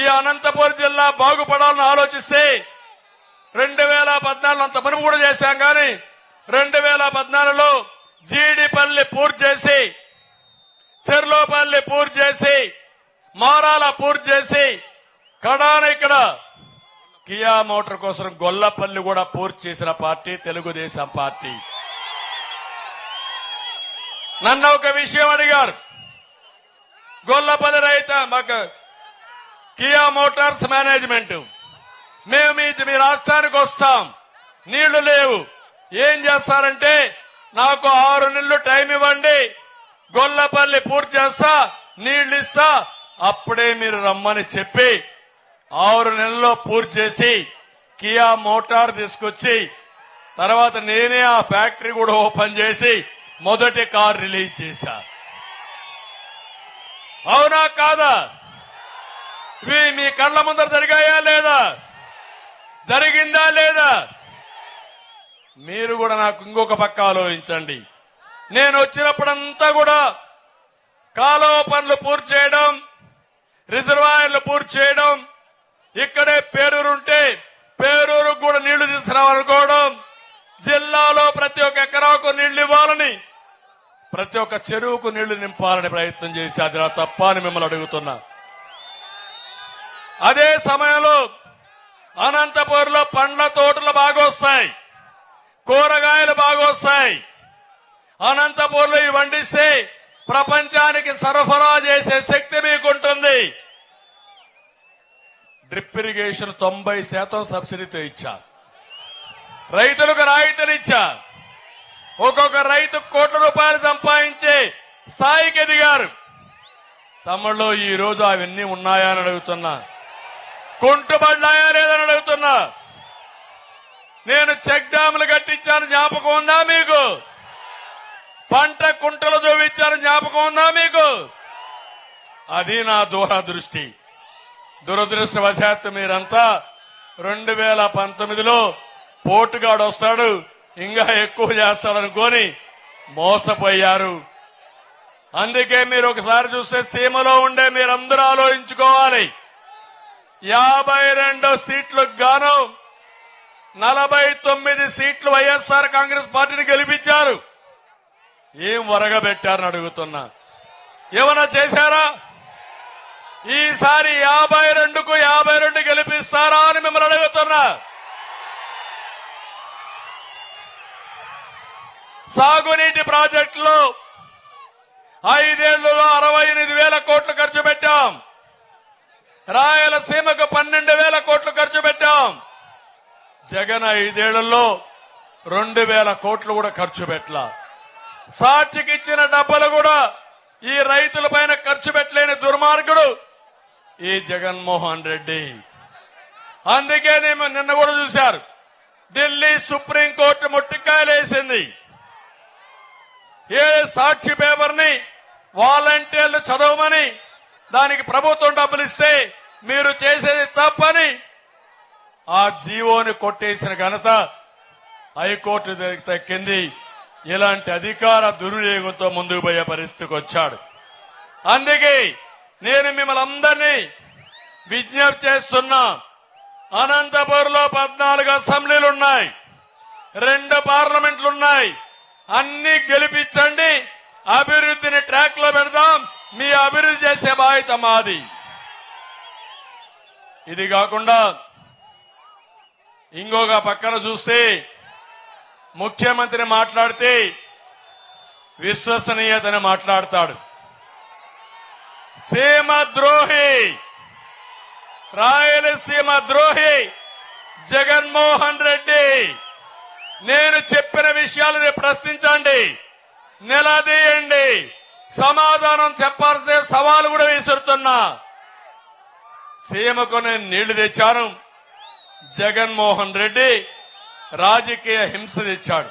ఈ అనంతపురం జిల్లా బాగుపడాలని ఆలోచిస్తే 2014 అంత మనం కూడా చేశాం కానీ 2014లో జీడిపల్లి పూర్తి చేసి, చెర్లోపల్లి పూర్తి చేసి, మారాల పూర్తి చేసి, కడాన ఇక్కడ కియా మోటార్ కోసం గొల్లపల్లి కూడా పూర్తి చేసిన పార్టీ తెలుగుదేశం పార్టీ. నన్ను ఒక విషయం అడిగారు, గొల్లపల్లి రైతు మాకు కియా మోటార్స్ మేనేజ్మెంట్, మేము మీ రాష్ట్రానికి వస్తాం, నీళ్లు లేవు, ఏం చేస్తారంటే నాకు 6 నెలలు టైం ఇవ్వండి, గొల్లపల్లి పూర్తి చేస్తా, నీళ్లు ఇస్తా, అప్పుడే మీరు రమ్మని చెప్పి 6 నెలల్లో పూర్తి చేసి కియా మోటార్ తీసుకొచ్చి తర్వాత నేనే ఆ ఫ్యాక్టరీ కూడా ఓపెన్ చేసి మొదటి కార్ రిలీజ్ చేశా. అవునా కాదా? ఇవి మీ కళ్ళ ముందర జరిగాయా లేదా? జరిగిందా లేదా? మీరు కూడా నాకు ఇంకొక పక్క ఆలోచించండి. నేను వచ్చినప్పుడంతా కూడా కాలువ పనులు పూర్తి చేయడం, రిజర్వాయర్లు పూర్తి చేయడం, ఇక్కడే పేరూరుంటే పేరూరుకు కూడా నీళ్లు తీసుకురావాలనుకోవడం, జిల్లాలో ప్రతి ఒక్క ఎకరాకు నీళ్లు ఇవ్వాలని, ప్రతి ఒక్క చెరువుకు నీళ్లు నింపాలని ప్రయత్నం చేసి అది నా తప్ప అని మిమ్మల్ని అడుగుతున్నా. అదే సమయంలో అనంతపురంలో పండ్ల తోటలు బాగా వస్తాయి, కూరగాయలు బాగా వస్తాయి. అనంతపురంలో ఇవి వండిస్తే ప్రపంచానికి సరఫరా చేసే శక్తి మీకుంటుంది. డ్రిప్ ఇరిగేషన్ 90% సబ్సిడీతో ఇచ్చా, రైతులకు రాయితీనిచ్చా, ఒక్కొక్క రైతు కోట్ల రూపాయలు సంపాదించే స్థాయికి ఎదిగారు. తమ్ముళ్ళు ఈ రోజు అవన్నీ ఉన్నాయా అని అడుగుతున్నా, కుంటుబడ్డాయా లేదని అడుగుతున్నా. నేను చెక్ డ్యాములు కట్టించాను, జ్ఞాపకం ఉందా మీకు? పంట కుంటలు దోవించాను, జ్ఞాపకం ఉందా మీకు? అది నా దూరదృష్టి. దురదృష్టవశాత్తు మీరంతా 2019లో పోటుగాడు వస్తాడు ఇంకా ఎక్కువ చేస్తాడనుకొని మోసపోయారు. అందుకే మీరు ఒకసారి చూస్తే సీమలో ఉండే మీరందరూ ఆలోచించుకోవాలి. 52 సీట్లకు గాను 49 సీట్లు వైఎస్ఆర్ కాంగ్రెస్ పార్టీని గెలిపించారు. ఏం వరగబెట్టారని అడుగుతున్నా. ఏమన్నా చేశారా? ఈసారి 52కు 52 గెలిపిస్తారా అని మిమ్మల్ని అడుగుతున్నా. సాగునీటి ప్రాజెక్టులో 5 ఏళ్లలో 68,000 కోట్లు ఖర్చు పెట్టాం. రాయలసీమకు 12,000 కోట్లు ఖర్చు పెట్టాం. జగన్ 5 ఏళ్లలో 2,000 కోట్లు కూడా ఖర్చు పెట్టలా. సాక్షికి ఇచ్చిన డబ్బులు కూడా ఈ రైతుల పైన ఖర్చు పెట్టలేని దుర్మార్గుడు ఈ జగన్మోహన్ రెడ్డి. అందుకే నిన్న కూడా చూశారు, ఢిల్లీ సుప్రీంకోర్టు ముట్టికాయలేసింది. ఏ సాక్షి పేపర్ ని వాలంటీర్లు చదవమని, దానికి ప్రభుత్వం డబ్బులు ఇస్తే మీరు చేసేది తప్పని ఆ జీవోని కొట్టేసిన ఘనత హైకోర్టు దక్కింది. ఇలాంటి అధికార దుర్వినియోగంతో ముందుకు పోయే పరిస్థితికి వచ్చాడు. అందుకే నేను మిమ్మల్ని అందరినీ విజ్ఞప్తి చేస్తున్నా. అనంతపురంలో 14 అసెంబ్లీలున్నాయి, 2 పార్లమెంట్లున్నాయి. అన్ని గెలిపించండి, అభివృద్ధిని ట్రాక్ లో పెడదాం. మీ అభివృద్ధి చేసే బాధ్యత మాది. ఇది కాకుండా ఇంకొక పక్కన చూస్తే ముఖ్యమంత్రి మాట్లాడితే విశ్వసనీయతని మాట్లాడతాడు. సీమ ద్రోహి, రాయలసీమ ద్రోహి జగన్మోహన్ రెడ్డి. నేను చెప్పిన విషయాలను ప్రశ్నించండి, నిలదీయండి, సమాధానం చెప్పాల్సిన సవాలు కూడా విసురుతున్నా. సీమకు నేను నీళ్లు తెచ్చాను, జగన్మోహన్ రెడ్డి రాజకీయ హింస తెచ్చాడు,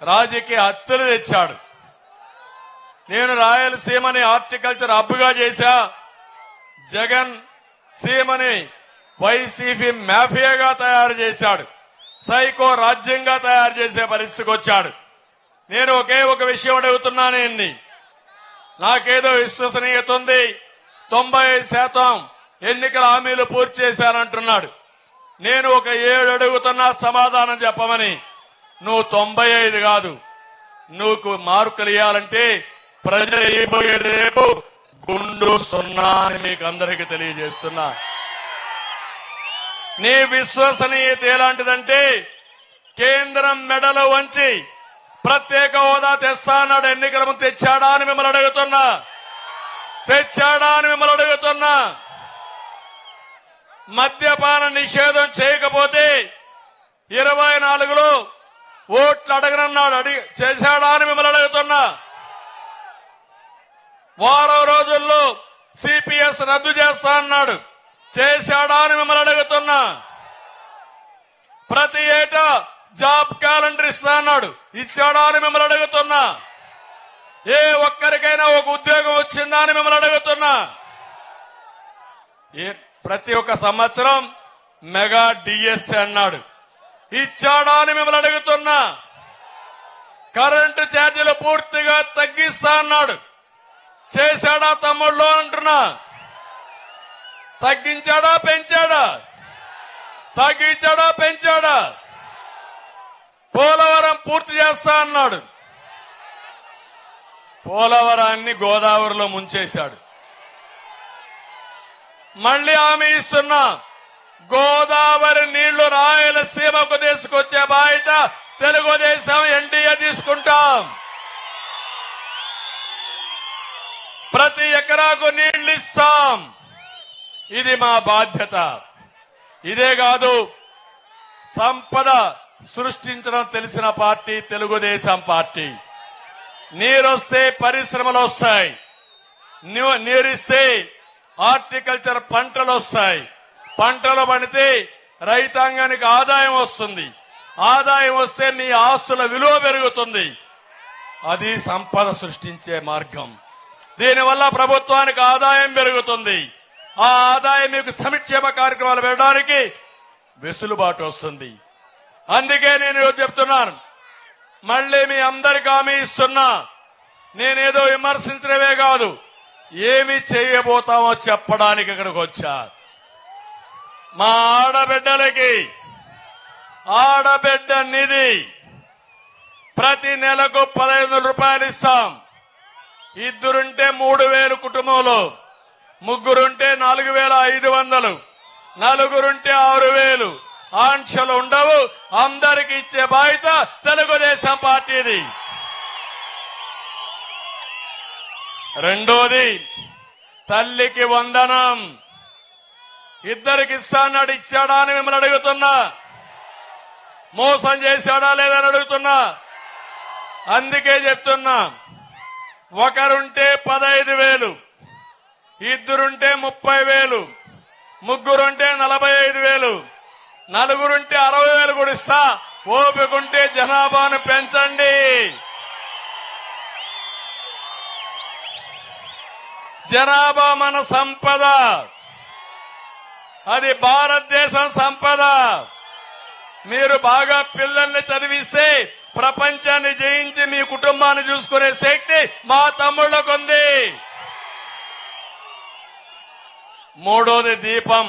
రాజకీయ హత్యలు తెచ్చాడు. నేను రాయలసీమని హార్టికల్చర్ హబ్గా చేశా, జగన్ సీమని వైసీపీ మాఫియాగా తయారు చేశాడు, సైకో రాజ్యంగా తయారు చేసే పరిస్థితికి వచ్చాడు. నేను ఒకే ఒక విషయం అడుగుతున్నాను, నాకేదో విశ్వసనీయత ఉంది, 95% ఎన్నికల హామీలు పూర్తి చేశానంటున్నాడు. నేను ఒక 7 అడుగుతున్నా సమాధానం చెప్పమని. నువ్వు 95 కాదు, నువ్వు మార్కులు ఇవ్వాలంటే ప్రజలు ఇవ్వబోయేది రేపు గుండు 0 అని మీకు అందరికీ తెలియజేస్తున్నా. నీ విశ్వసనీయత ఎలాంటిదంటే కేంద్రం మెడలు వంచి ప్రత్యేక హోదా తెస్తా అన్నాడు. ఎన్నికల ముందు తెచ్చాడా అని మిమ్మల్ని అడుగుతున్నా. తెచ్చాడా అని మిమ్మల్ని అడుగుతున్నా. మద్యపాన నిషేధం చేయకపోతే 24లో ఓట్లు అడగనన్నాడు. చేశాడా అని మిమ్మల్ని అడుగుతున్నా. వారం రోజుల్లో సిపిఎస్ రద్దు చేస్తా అన్నాడు. చేశాడా అని మిమ్మల్ని అడుగుతున్నా. ప్రతి ఏటా జాబ్ క్యాలెండర్ ఇస్తా అన్నాడు. ఇచ్చాడా అని మిమ్మల్ని అడుగుతున్నా. ఏ ఒక్కరికైనా ఒక ఉద్యోగం వచ్చిందా అని మిమ్మల్ని అడుగుతున్నా. ప్రతి ఒక్క సంవత్సరం మెగా డిఎస్సీ అన్నాడు. ఇచ్చాడా అని మిమ్మల్ని అడుగుతున్నా. కరెంటు ఛార్జీలు పూర్తిగా తగ్గిస్తా అన్నాడు. చేశాడా తమ్ముళ్ళు అంటున్నా. తగ్గించాడా పెంచాడా? తగ్గించాడా పెంచాడా? పోలవరం పూర్తి చేస్తా అన్నాడు. పోలవరాన్ని గోదావరిలో ముంచేశాడు. మళ్లీ హామీ ఇస్తున్నా, గోదావరి నీళ్లు రాయలసీమకు తీసుకొచ్చే బాధ్యత తెలుగుదేశం ఎన్డీఏ తీసుకుంటాం. ప్రతి ఎకరాకు నీళ్లు ఇస్తాం. ఇది మా బాధ్యత. ఇదే కాదు, సంపద సృష్టించడం తెలిసిన పార్టీ తెలుగుదేశం పార్టీ. నీరొస్తే పరిశ్రమలు వస్తాయి, నీరిస్తే హార్టికల్చర్ పంటలు వస్తాయి. పంటలు పండితే రైతాంగానికి ఆదాయం వస్తుంది. ఆదాయం వస్తే నీ ఆస్తుల విలువ పెరుగుతుంది. అది సంపద సృష్టించే మార్గం. దీనివల్ల ప్రభుత్వానికి ఆదాయం పెరుగుతుంది. ఆ ఆదాయం మీకు సంక్షేమ కార్యక్రమాలు పెట్టడానికి వెసులుబాటు వస్తుంది. అందుకే నేను చెప్తున్నాను, మళ్లీ మీ అందరికీ హామీ ఇస్తున్నా. నేనేదో విమర్శించడమే కాదు, ఏమి చేయబోతామో చెప్పడానికి ఇక్కడికి వచ్చా. మా ఆడబిడ్డలకి ఆడబిడ్డ నిధి ప్రతి నెలకు 15,000 రూపాయలు ఇస్తాం. ఇద్దరుంటే 3,000 కుటుంబంలో, ముగ్గురుంటే 4,500, నలుగురుంటే 6,000. ఆంక్షలు ఉండవు. అందరికి ఇచ్చే బాధ్యత తెలుగుదేశం పార్టీది. రెండోది, తల్లికి వందనం. ఇద్దరికి ఇస్తాన్నాడు. ఇచ్చాడా అని మిమ్మల్ని అడుగుతున్నా. మోసం చేశాడా లేదని అడుగుతున్నా. అందుకే చెప్తున్నా, ఒకరుంటే 15,000, ఇద్దరుంటే 30,000, ముగ్గురుంటే 45,000, నలుగురుంటే 60,000 కూడా ఇస్తా. ఓపికంటే జనాభాను పెంచండి. జనాభా మన సంపద. అది భారతదేశం సంపద. మీరు బాగా పిల్లల్ని చదివిస్తే ప్రపంచాన్ని జయించి మీ కుటుంబాన్ని చూసుకునే శక్తి మా తమ్ముళ్లకు ఉంది. మూడోది దీపం.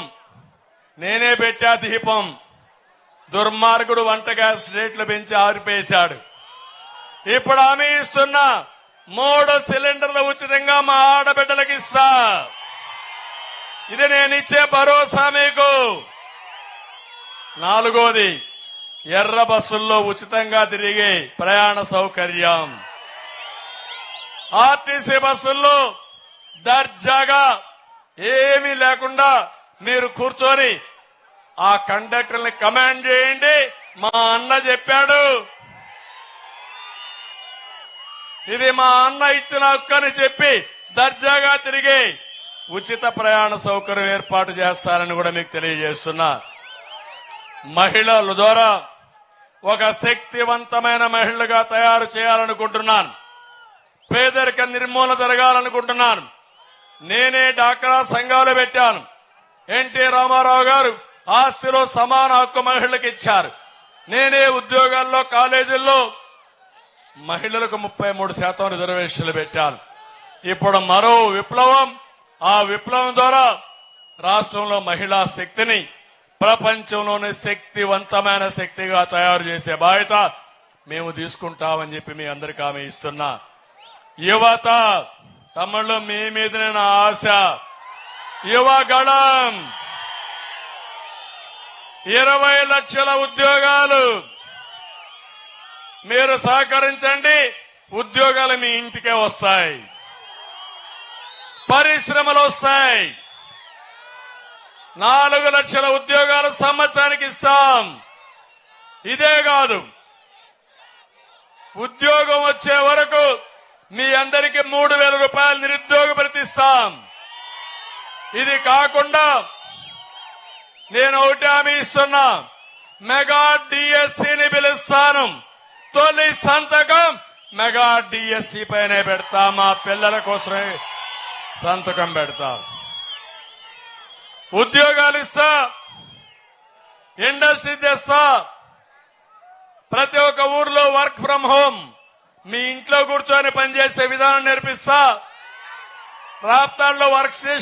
నేనే పెట్టా దీపం. దుర్మార్గుడు వంట గ్యాస్ రేట్లు పెంచి ఆరిపేశాడు. ఇప్పుడు హామీ ఇస్తున్నా, 3 సిలిండర్లు ఉచితంగా మా ఆడబిడ్డలకు ఇస్తా. ఇది నేను ఇచ్చే భరోసా మీకు. నాలుగోది, ఎర్ర బస్సుల్లో ఉచితంగా తిరిగే ప్రయాణ సౌకర్యం. ఆర్టీసీ బస్సుల్లో దర్జాగా ఏమీ లేకుండా మీరు కూర్చొని ఆ కండక్టర్ని కమాండ్ చేయండి. మా అన్న చెప్పాడు, ఇది మా అన్న ఇచ్చిన హక్కు అని చెప్పి దర్జాగా తిరిగే ఉచిత ప్రయాణ సౌకర్యం ఏర్పాటు చేస్తారని కూడా మీకు తెలియజేస్తున్నా. మహిళల ద్వారా ఒక శక్తివంతమైన మహిళగా తయారు చేయాలనుకుంటున్నాను. పేదరిక నిర్మూలన జరగాలనుకుంటున్నాను. నేనే డాక్రా సంఘాలు పెట్టాను. ఎన్టీ రామారావు గారు ఆస్తిలో సమాన హక్కు మహిళలకు ఇచ్చారు. నేనే ఉద్యోగాల్లో, కాలేజీల్లో మహిళలకు 33% రిజర్వేషన్లు పెట్టాను. ఇప్పుడు మరో విప్లవం. ఆ విప్లవం ద్వారా రాష్ట్రంలో మహిళా శక్తిని ప్రపంచంలోని శక్తివంతమైన శక్తిగా తయారు చేసే బాధ్యత మేము తీసుకుంటామని చెప్పి మీ అందరికీ హామీ ఇస్తున్నా. యువత తమ్ముళ్ళు మీ మీదనే నా ఆశ. యువగళం 20 లక్షల ఉద్యోగాలు మీరు సహకరించండి. ఉద్యోగాలు మీ ఇంటికే వస్తాయి, పరిశ్రమలు వస్తాయి. 4 లక్షల ఉద్యోగాలు సంవత్సరానికి ఇస్తాం. ఇదే కాదు, ఉద్యోగం వచ్చే వరకు మీ అందరికీ 3,000 రూపాయలు నిరుద్యోగ భృతి ఇస్తాం. ఇది కాకుండా నేను ఒకటి హామీ ఇస్తున్నా, మెగా డిఎస్సిని పిలుస్తాను. తొలి సంతకం మెగా డిఎస్సి పైనే పెడతా. మా పిల్లల కోసమే సంతకం పెడతా. ఉద్యోగాలు ఇస్తా, ఇండస్ట్రీ తెస్తా. ప్రతి ఒక్క ఊర్లో వర్క్ ఫ్రం హోమ్, మీ ఇంట్లో కూర్చొని పనిచేసే విధానం నేర్పిస్తా. రాప్తాడులో వర్క్ స్టేషన్